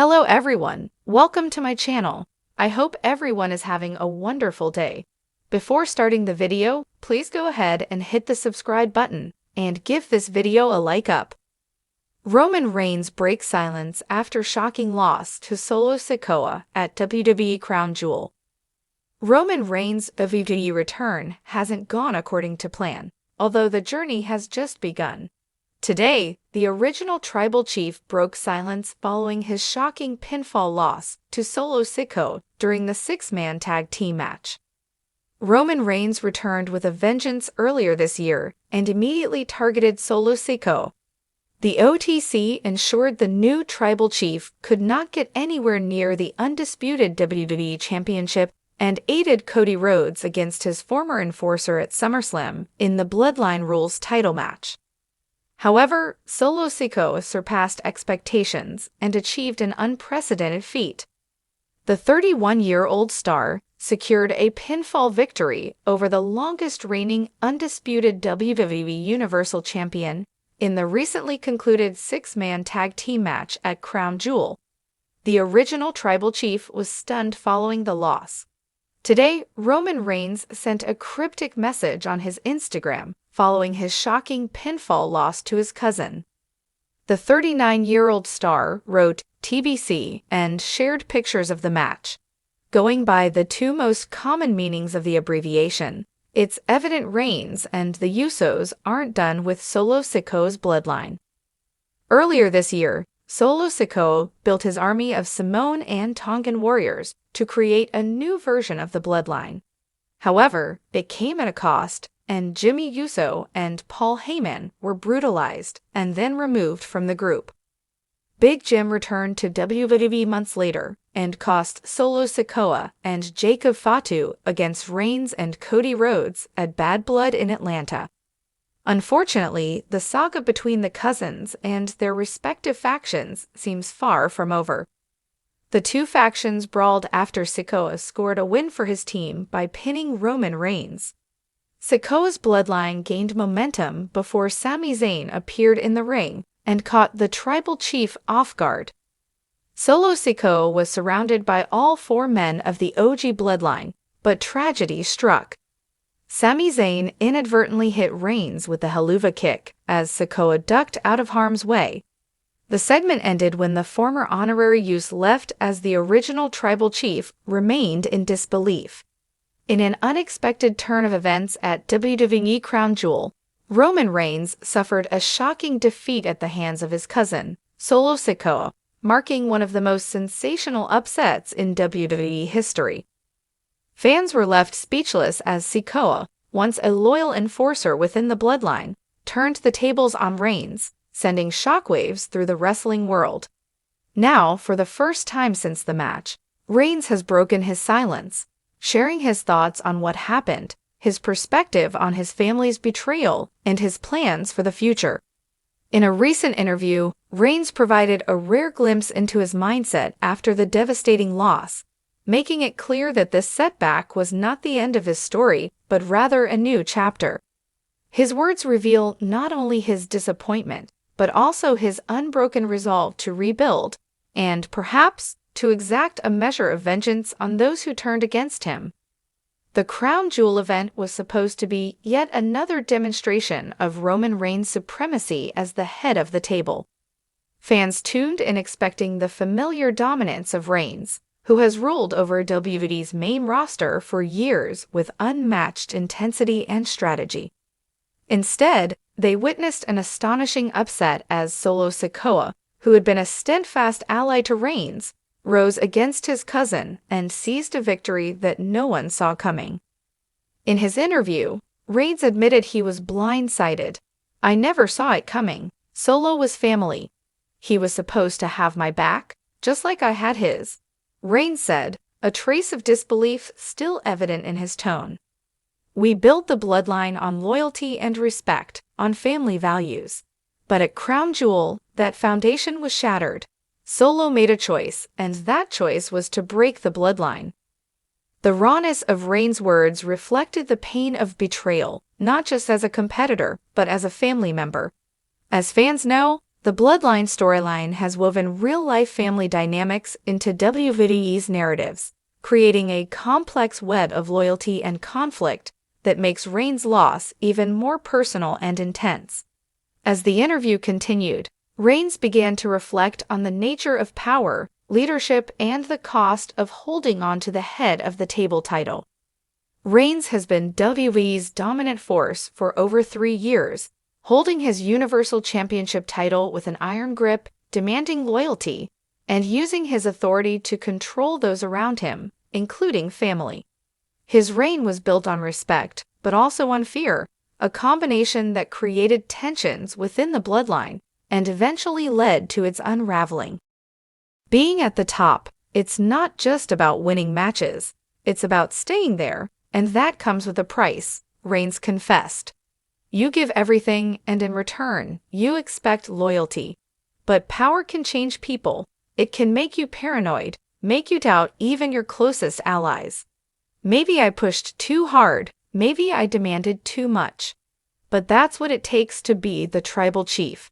Hello everyone, welcome to my channel. I hope everyone is having a wonderful day. Before starting the video, please go ahead and hit the subscribe button and give this video a like up. Roman Reigns breaks silence after shocking loss to Solo Sikoa at WWE Crown Jewel. Roman Reigns' WWE return hasn't gone according to plan, although the journey has just begun. Today, the original tribal chief broke silence following his shocking pinfall loss to Solo Sikoa during the six-man tag team match. Roman Reigns returned with a vengeance earlier this year and immediately targeted Solo Sikoa. The OTC ensured the new tribal chief could not get anywhere near the undisputed WWE Championship and aided Cody Rhodes against his former enforcer at SummerSlam in the Bloodline Rules title match. However, Solo Sikoa surpassed expectations and achieved an unprecedented feat. The 31-year-old star secured a pinfall victory over the longest-reigning undisputed WWE Universal Champion in the recently concluded six-man tag team match at Crown Jewel. The original tribal chief was stunned following the loss. Today, Roman Reigns sent a cryptic message on his Instagram following his shocking pinfall loss to his cousin. The 39-year-old star wrote TBC and shared pictures of the match. Going by the two most common meanings of the abbreviation, it's evident Reigns and the Usos aren't done with Solo Sikoa's bloodline. Earlier this year, Solo Sikoa built his army of Samoan and Tongan warriors to create a new version of the bloodline. However, it came at a cost, and Jimmy Uso and Paul Heyman were brutalized and then removed from the group. Big Jim returned to WWE months later and cost Solo Sikoa and Jacob Fatu against Reigns and Cody Rhodes at Bad Blood in Atlanta. Unfortunately, the saga between the cousins and their respective factions seems far from over. The two factions brawled after Sikoa scored a win for his team by pinning Roman Reigns. Sikoa's bloodline gained momentum before Sami Zayn appeared in the ring and caught the tribal chief off guard. Solo Sikoa was surrounded by all four men of the OG bloodline, but tragedy struck. Sami Zayn inadvertently hit Reigns with the Helluva Kick as Sikoa ducked out of harm's way. The segment ended when the former honorary Uso left as the original tribal chief remained in disbelief. In an unexpected turn of events at WWE Crown Jewel, Roman Reigns suffered a shocking defeat at the hands of his cousin, Solo Sikoa, marking one of the most sensational upsets in WWE history. Fans were left speechless as Sikoa, once a loyal enforcer within the bloodline, turned the tables on Reigns, sending shockwaves through the wrestling world. Now, for the first time since the match, Reigns has broken his silence, sharing his thoughts on what happened, his perspective on his family's betrayal, and his plans for the future. In a recent interview, Reigns provided a rare glimpse into his mindset after the devastating loss, making it clear that this setback was not the end of his story, but rather a new chapter. His words reveal not only his disappointment, but also his unbroken resolve to rebuild, and perhaps to exact a measure of vengeance on those who turned against him. The Crown Jewel event was supposed to be yet another demonstration of Roman Reigns' supremacy as the head of the table. Fans tuned in expecting the familiar dominance of Reigns, who has ruled over WWE's main roster for years with unmatched intensity and strategy. Instead, they witnessed an astonishing upset as Solo Sikoa, who had been a steadfast ally to Reigns, rose against his cousin and seized a victory that no one saw coming. In his interview, Reigns admitted he was blindsided. "I never saw it coming. Solo was family. He was supposed to have my back, just like I had his," Reigns said, a trace of disbelief still evident in his tone. "We built the bloodline on loyalty and respect, on family values. But at Crown Jewel, that foundation was shattered. Solo made a choice, and that choice was to break the bloodline." The rawness of Reigns' words reflected the pain of betrayal, not just as a competitor, but as a family member. As fans know, The Bloodline storyline has woven real-life family dynamics into WWE's narratives, creating a complex web of loyalty and conflict that makes Reigns' loss even more personal and intense. As the interview continued, Reigns began to reflect on the nature of power, leadership, and the cost of holding on to the head of the table title. Reigns has been WWE's dominant force for over 3 years, holding his Universal Championship title with an iron grip, demanding loyalty, and using his authority to control those around him, including family. His reign was built on respect, but also on fear, a combination that created tensions within the bloodline and eventually led to its unraveling. Being at the top, it's not just about winning matches, it's about staying there, and that comes with a price, Reigns confessed. You give everything, and in return, you expect loyalty. But power can change people. It can make you paranoid, make you doubt even your closest allies. Maybe I pushed too hard, maybe I demanded too much. But that's what it takes to be the tribal chief.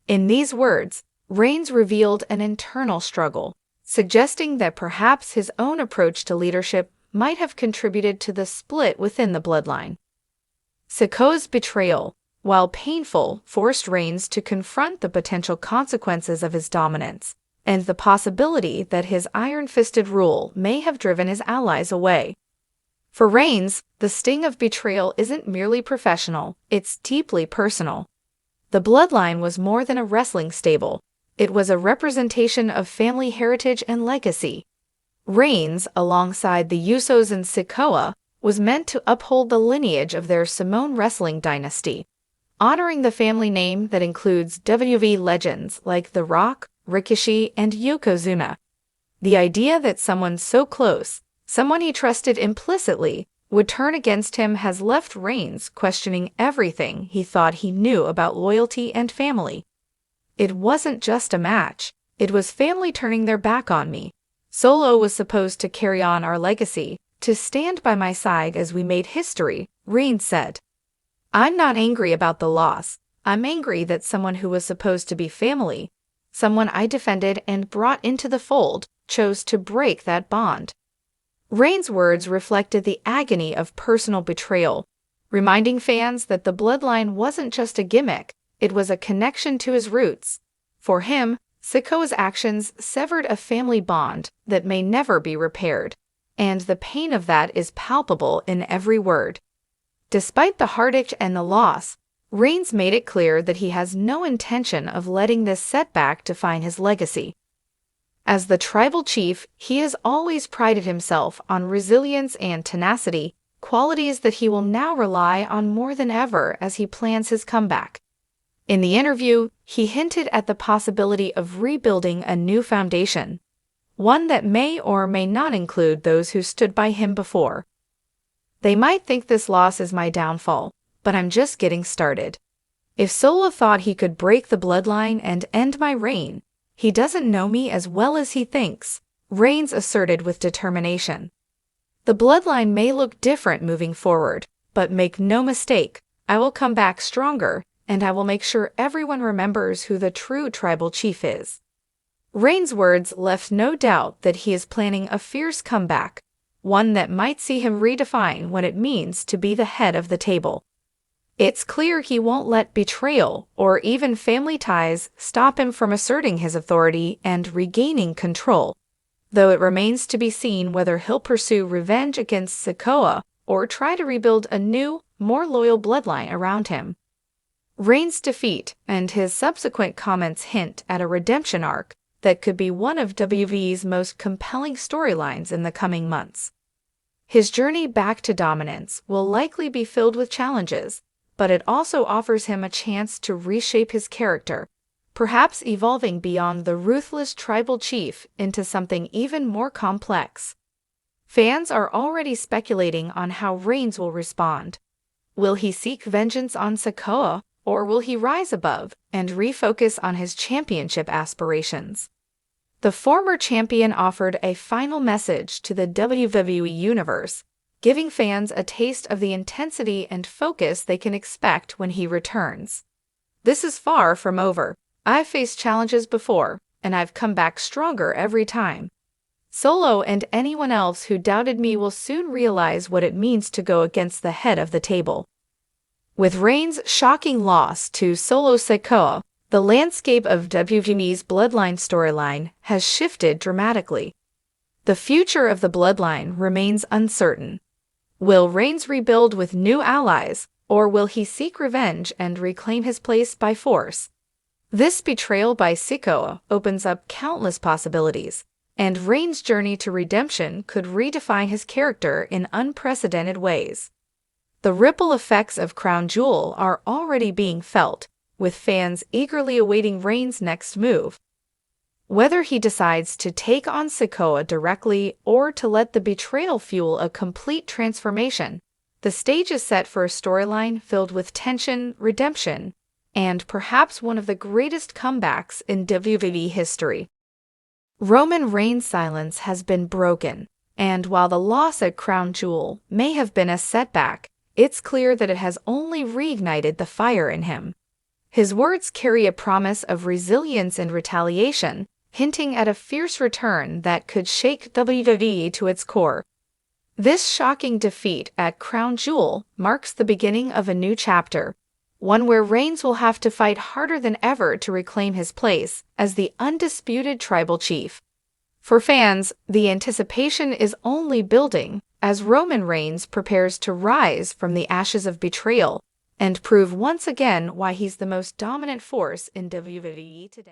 In these words, Reigns revealed an internal struggle, suggesting that perhaps his own approach to leadership might have contributed to the split within the bloodline. Sikoa's betrayal, while painful, forced Reigns to confront the potential consequences of his dominance, and the possibility that his iron-fisted rule may have driven his allies away. For Reigns, the sting of betrayal isn't merely professional, it's deeply personal. The bloodline was more than a wrestling stable. It was a representation of family heritage and legacy. Reigns, alongside the Usos and Sikoa, was meant to uphold the lineage of their Samoan wrestling dynasty, honoring the family name that includes WWE legends like The Rock, Ricochet, and Yokozuna. The idea that someone so close, someone he trusted implicitly, would turn against him has left Reigns questioning everything he thought he knew about loyalty and family. It wasn't just a match, it was family turning their back on me. Solo was supposed to carry on our legacy, to stand by my side as we made history, Reigns said. I'm not angry about the loss, I'm angry that someone who was supposed to be family, someone I defended and brought into the fold, chose to break that bond. Reigns' words reflected the agony of personal betrayal, reminding fans that the bloodline wasn't just a gimmick, it was a connection to his roots. For him, Sikoa's actions severed a family bond that may never be repaired, and the pain of that is palpable in every word. Despite the heartache and the loss, Reigns made it clear that he has no intention of letting this setback define his legacy. As the tribal chief, he has always prided himself on resilience and tenacity, qualities that he will now rely on more than ever as he plans his comeback. In the interview, he hinted at the possibility of rebuilding a new foundation, one that may or may not include those who stood by him before. They might think this loss is my downfall, but I'm just getting started. If Solo thought he could break the bloodline and end my reign, he doesn't know me as well as he thinks, Reigns asserted with determination. The bloodline may look different moving forward, but make no mistake, I will come back stronger, and I will make sure everyone remembers who the true tribal chief is. Reigns' words left no doubt that he is planning a fierce comeback, one that might see him redefine what it means to be the head of the table. It's clear he won't let betrayal or even family ties stop him from asserting his authority and regaining control, though it remains to be seen whether he'll pursue revenge against Sikoa or try to rebuild a new, more loyal bloodline around him. Reigns' defeat and his subsequent comments hint at a redemption arc that could be one of WWE's most compelling storylines in the coming months. His journey back to dominance will likely be filled with challenges, but it also offers him a chance to reshape his character, perhaps evolving beyond the ruthless tribal chief into something even more complex. Fans are already speculating on how Reigns will respond. Will he seek vengeance on Sikoa, or will he rise above and refocus on his championship aspirations? The former champion offered a final message to the WWE Universe, giving fans a taste of the intensity and focus they can expect when he returns. This is far from over. I've faced challenges before, and I've come back stronger every time. Solo and anyone else who doubted me will soon realize what it means to go against the head of the table." With Reigns' shocking loss to Solo Sikoa, the landscape of WWE's Bloodline storyline has shifted dramatically. The future of the Bloodline remains uncertain. Will Reigns rebuild with new allies, or will he seek revenge and reclaim his place by force? This betrayal by Sikoa opens up countless possibilities, and Reigns' journey to redemption could redefine his character in unprecedented ways. The ripple effects of Crown Jewel are already being felt, with fans eagerly awaiting Reigns' next move. Whether he decides to take on Sikoa directly or to let the betrayal fuel a complete transformation, the stage is set for a storyline filled with tension, redemption, and perhaps one of the greatest comebacks in WWE history. Roman Reigns' silence has been broken, and while the loss at Crown Jewel may have been a setback, it's clear that it has only reignited the fire in him. His words carry a promise of resilience and retaliation, hinting at a fierce return that could shake WWE to its core. This shocking defeat at Crown Jewel marks the beginning of a new chapter, one where Reigns will have to fight harder than ever to reclaim his place as the undisputed tribal chief. For fans, the anticipation is only building as Roman Reigns prepares to rise from the ashes of betrayal and prove once again why he's the most dominant force in WWE today.